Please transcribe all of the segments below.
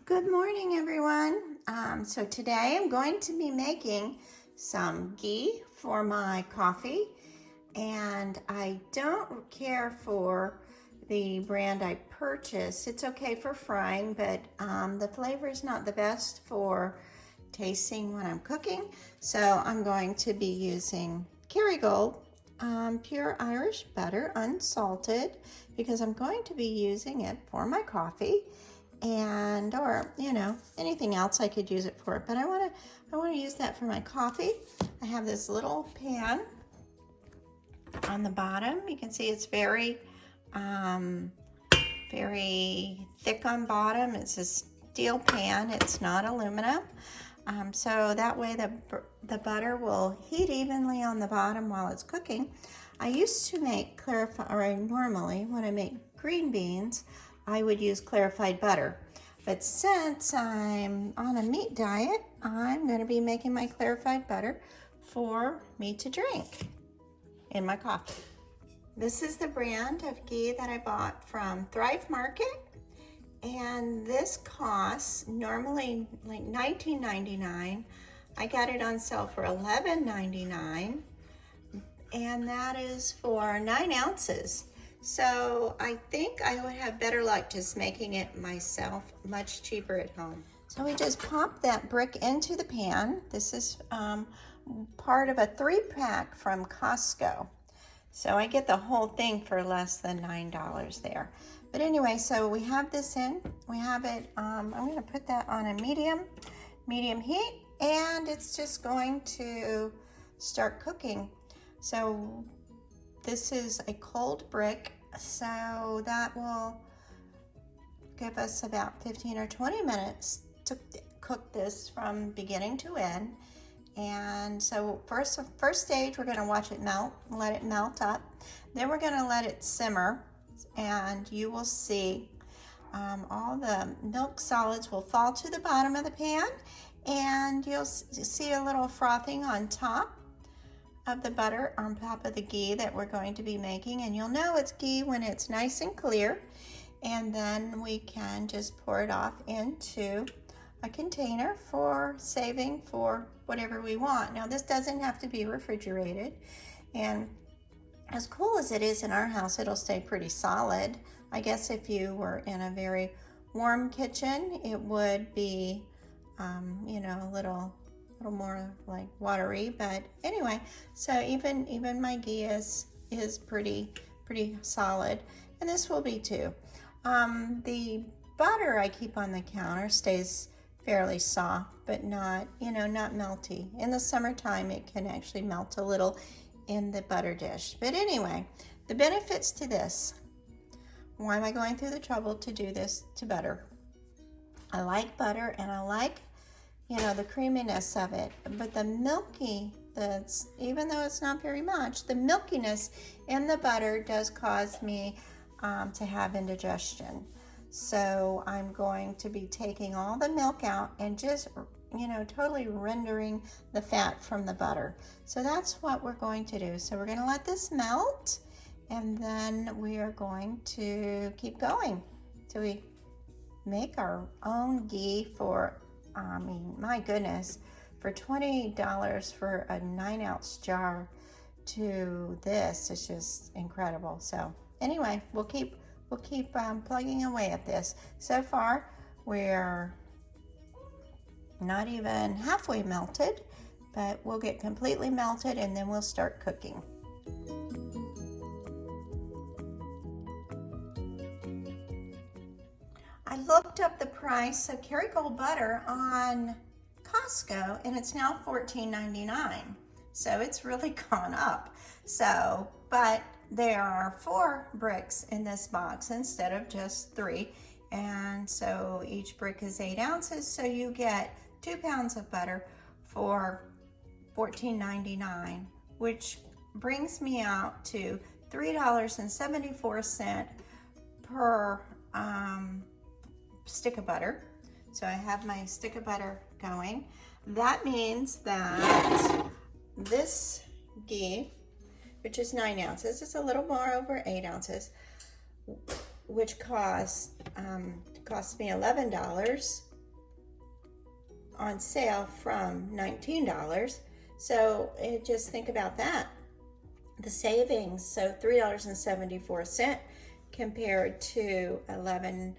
Good morning, everyone. So today I'm going to be making some ghee for my coffee, and I don't care for the brand I purchased. It's okay for frying, but the flavor is not the best for tasting when I'm cooking. So I'm going to be using Kerrygold pure Irish butter, unsalted, because I'm going to be using it for my coffee and or anything else I could use it for, but I want to use that for my coffee. I have this little pan on the bottom. You can see it's very very thick on bottom. It's a steel pan, it's not aluminum, so that way the butter will heat evenly on the bottom while it's cooking. I used to make normally when I make green beans I would use clarified butter. But since I'm on a meat diet, I'm going to be making my clarified butter for me to drink in my coffee. This is the brand of ghee that I bought from Thrive Market. And this costs normally like $19.99. I got it on sale for $11.99. And that is for 9 ounces. So I think I would have better luck just making it myself, much cheaper at home. So we just pop that brick into the pan. This is part of a 3-pack from Costco. So I get the whole thing for less than $9 there. But anyway, so we have this in. We have it, I'm gonna put that on a medium heat, and it's just going to start cooking. So this is a cold brick, so that will give us about 15 or 20 minutes to cook this from beginning to end. And so first stage, we're gonna watch it melt, let it melt up. Then we're gonna let it simmer, and you will see all the milk solids will fall to the bottom of the pan, and you'll see a little frothing on top of the butter on top of the ghee that we're going to be making. And you'll know it's ghee when it's nice and clear, and then we can just pour it off into a container for saving for whatever we want. Now this doesn't have to be refrigerated, and as cool as it is in our house, it'll stay pretty solid. I guess if you were in a very warm kitchen, it would be a little more like watery. But anyway, so even my ghee is pretty solid, and this will be too. The butter I keep on the counter stays fairly soft, but not melty. In the summertime, it can actually melt a little in the butter dish. But anyway, the benefits to this. Why am I going through the trouble to do this to butter? I like butter, and I like the creaminess of it, but the even though it's not very much, the milkiness in the butter does cause me to have indigestion. So I'm going to be taking all the milk out and just totally rendering the fat from the butter. So that's what we're going to do. So we're going to let this melt, and then we are going to keep going till we make our own ghee for my goodness, for $20 for a 9-ounce jar to this is just incredible. So anyway, we'll keep plugging away at this. So far, we're not even halfway melted, but we'll get completely melted, and then we'll start cooking. I looked up the price of Kerrygold butter on Costco, and it's now $14.99. So it's really gone up. So, but there are 4 bricks in this box instead of just 3. And so each brick is 8 ounces. So you get 2 pounds of butter for $14.99, which brings me out to $3.74 per stick of butter. So I have my stick of butter going. That means that this ghee, which is 9 ounces, it's a little more over 8 ounces, which cost me $11. on sale from $19. So just think about that. The savings, so $3.74 compared to $11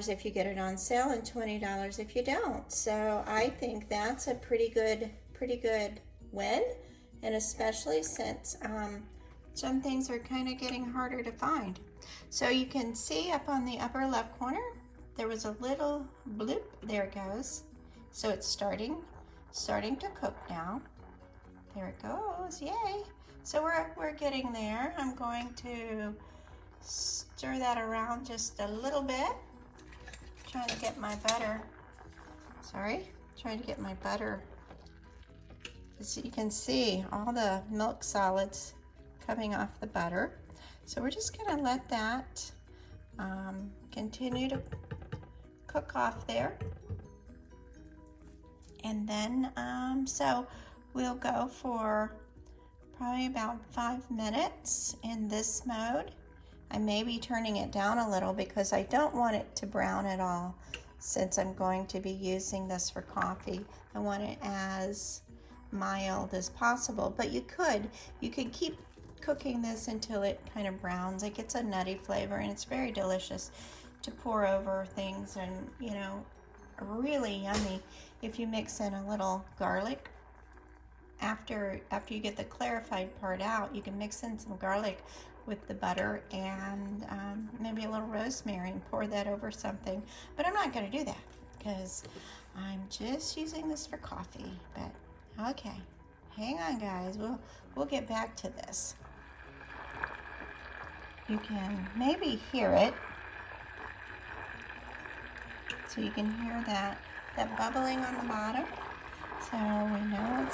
if you get it on sale and $20 if you don't. So I think that's a pretty good win, and especially since some things are kind of getting harder to find. So you can see up on the upper left corner, there was a little bloop. There it goes. So it's starting to cook now. There it goes, yay. So we're getting there. I'm going to stir that around just a little bit. Trying to get my butter, so you can see all the milk solids coming off the butter. So we're just gonna let that continue to cook off there. And then, so we'll go for probably about 5 minutes in this mode. I may be turning it down a little because I don't want it to brown at all, since I'm going to be using this for coffee. I want it as mild as possible, but you could keep cooking this until it kind of browns. It gets a nutty flavor and it's very delicious to pour over things, and you know, really yummy if you mix in a little garlic. After you get the clarified part out, you can mix in some garlic with the butter and maybe a little rosemary and pour that over something. But I'm not going to do that because I'm just using this for coffee. But okay, hang on guys, we'll get back to this. You can maybe hear it. So you can hear that bubbling on the bottom. So we know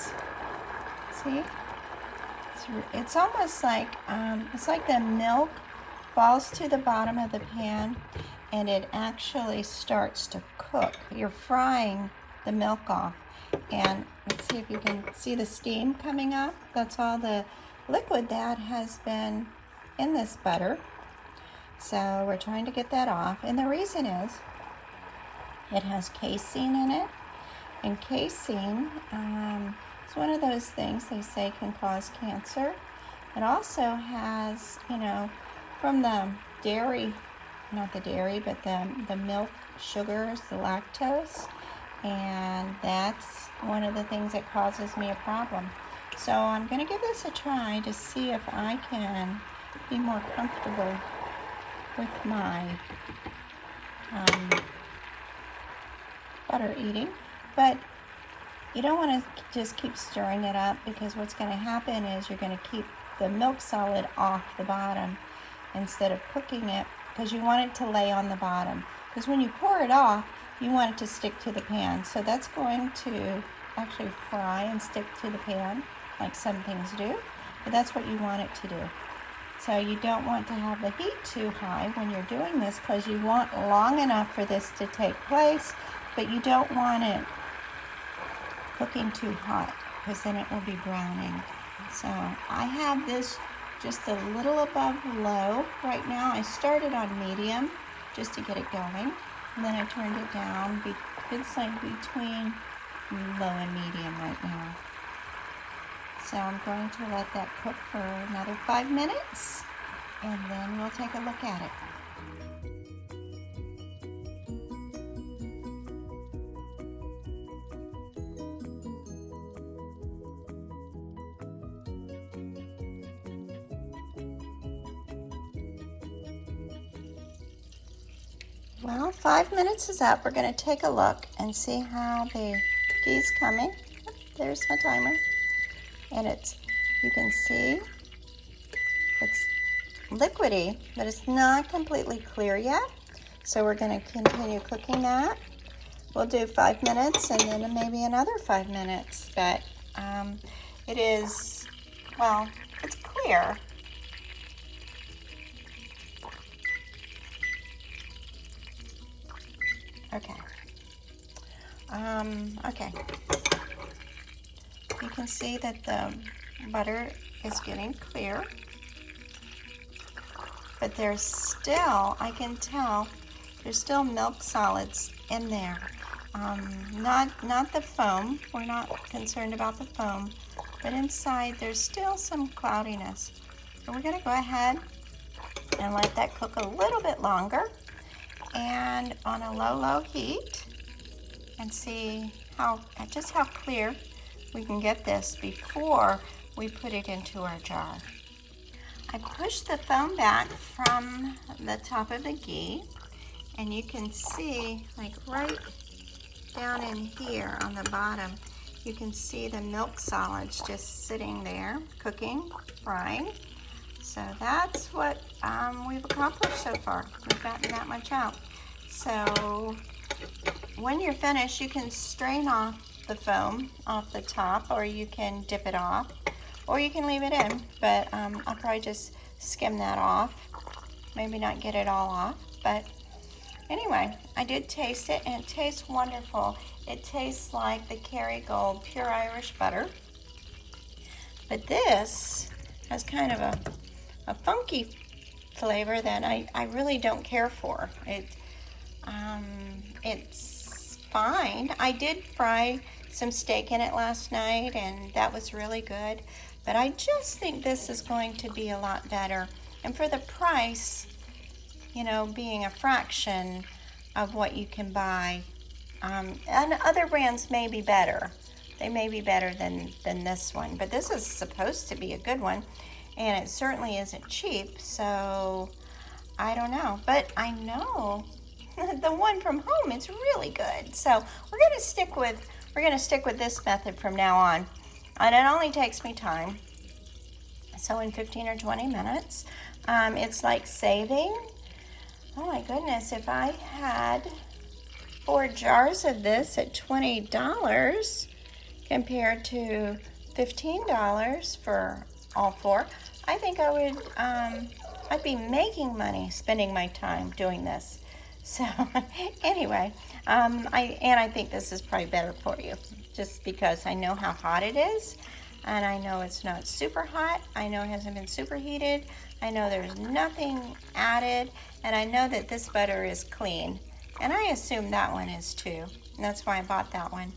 see? It's almost like, it's like the milk falls to the bottom of the pan and it actually starts to cook. You're frying the milk off. And let's see if you can see the steam coming up. That's all the liquid that has been in this butter. So we're trying to get that off. And the reason is it has casein in it. And casein, it's one of those things they say can cause cancer. It also has, you know, from the dairy, not the dairy, but the milk sugars, the lactose, and that's one of the things that causes me a problem. So I'm going to give this a try to see if I can be more comfortable with my butter eating. But you don't want to just keep stirring it up, because what's going to happen is you're going to keep the milk solid off the bottom instead of cooking it, because you want it to lay on the bottom. Because when you pour it off, you want it to stick to the pan. So that's going to actually fry and stick to the pan like some things do, but that's what you want it to do. So you don't want to have the heat too high when you're doing this, because you want long enough for this to take place, but you don't want it cooking too hot, because then it will be browning. So I have this just a little above low right now. I started on medium just to get it going, and then I turned it down. It's like between low and medium right now. So I'm going to let that cook for another 5 minutes, and then we'll take a look at it. Well, 5 minutes is up. We're going to take a look and see how the ghee's coming. There's my timer. And you can see it's liquidy, but it's not completely clear yet. So we're going to continue cooking that. We'll do 5 minutes and then maybe another 5 minutes. But it is, well, it's clear. Okay. Okay. You can see that the butter is getting clear, but there's still, I can tell, there's still milk solids in there. Not the foam. We're not concerned about the foam, but inside there's still some cloudiness. So we're gonna go ahead and let that cook a little bit longer and on a low heat, and see just how clear we can get this before we put it into our jar. I pushed the foam back from the top of the ghee, and you can see, like right down in here on the bottom, you can see the milk solids just sitting there, cooking, frying. So that's what we've accomplished so far. We've gotten that much out. So when you're finished, you can strain off the foam off the top, or you can dip it off, or you can leave it in, but I'll probably just skim that off, maybe not get it all off. But anyway, I did taste it, and it tastes wonderful. It tastes like the Kerrygold pure Irish butter, but this has kind of a funky flavor that I really don't care for. It's fine. I did fry some steak in it last night, and that was really good, but I just think this is going to be a lot better. And for the price, you know, being a fraction of what you can buy, and other brands may be better. They may be better than this one, but this is supposed to be a good one, and it certainly isn't cheap, so I don't know. But I know the one from home, it's really good. So we're gonna stick with this method from now on. And it only takes me time. So in 15 or 20 minutes, it's like saving. Oh my goodness, if I had 4 jars of this at $20 compared to $15 for all 4, I think I would, I'd be making money spending my time doing this. So anyway, I think this is probably better for you, just because I know how hot it is, and I know it's not super hot. I know it hasn't been super heated. I know there's nothing added, and I know that this butter is clean, and I assume that one is too, and that's why I bought that one.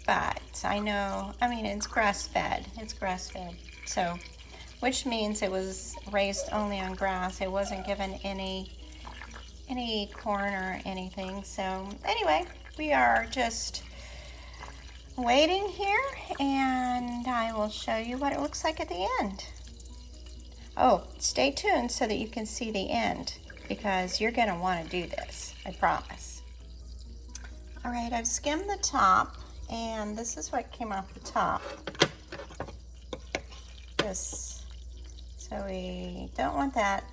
But I know, I mean, it's grass-fed. It's grass-fed, so, which means it was raised only on grass. It wasn't given any corn or anything. So anyway, we are just waiting here, and I will show you what it looks like at the end. Oh, stay tuned so that you can see the end, because you're going to want to do this, I promise. All right, I've skimmed the top, and this is what came off the top. This, so we don't want that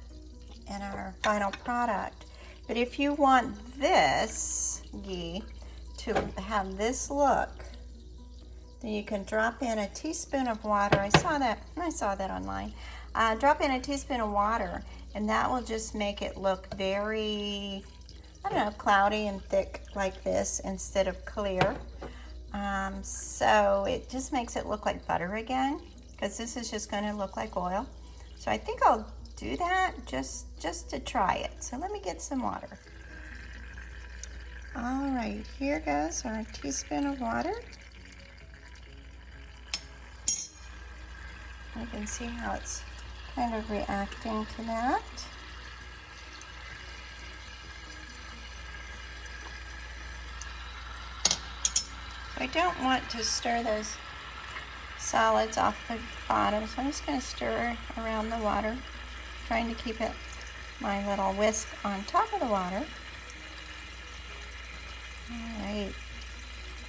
in our final product. But if you want this ghee to have this look, then you can drop in a teaspoon of water. I saw that online. Drop in a teaspoon of water, and that will just make it look very, I don't know, cloudy and thick like this instead of clear. So it just makes it look like butter again, because this is just going to look like oil. So I think I'll do that just to try it. So let me get some water. All right, here goes our teaspoon of water. You can see how it's kind of reacting to that. I don't want to stir those solids off the bottom, so I'm just going to stir around the water, trying to keep it, my little whisk, on top of the water. All right.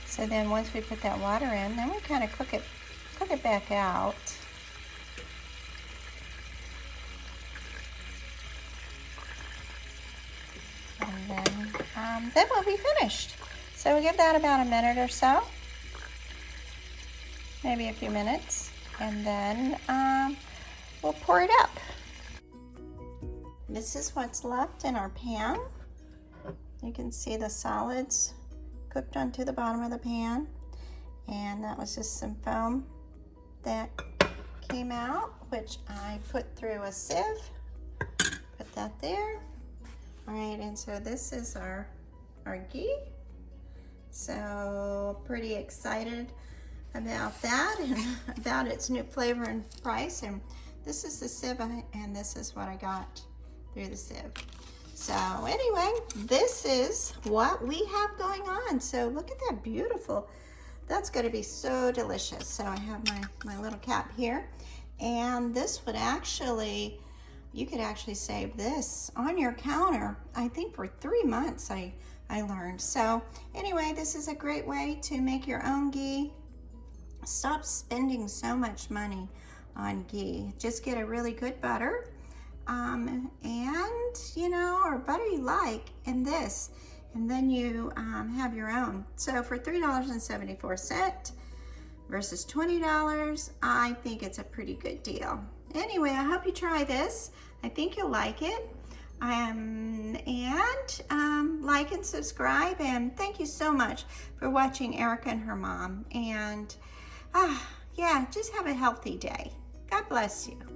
So then once we put that water in, then we kind of cook it back out. And then we'll be finished. So we give that about a minute or so, maybe a few minutes, and then we'll pour it up. This is what's left in our pan. You can see the solids cooked onto the bottom of the pan, and that was just some foam that came out, which I put through a sieve. Put that there. All right, and so this is our ghee, So pretty excited about that and about its new flavor and price. And this is the sieve, and this is what I got through the sieve. So anyway, this is what we have going on. So look at that, beautiful. That's going to be so delicious. So I have my little cap here, and this would actually, you could actually save this on your counter, I think for 3 months, I learned. So anyway, this is a great way to make your own ghee. Stop spending so much money on ghee. Just get a really good butter, and you know, or butter you like, and this, and then you have your own. So for $3.74 versus $20, I think it's a pretty good deal. Anyway, I hope you try this. I think you'll like it. And like and subscribe, and thank you so much for watching Erica and her mom. And yeah, just have a healthy day. God bless you.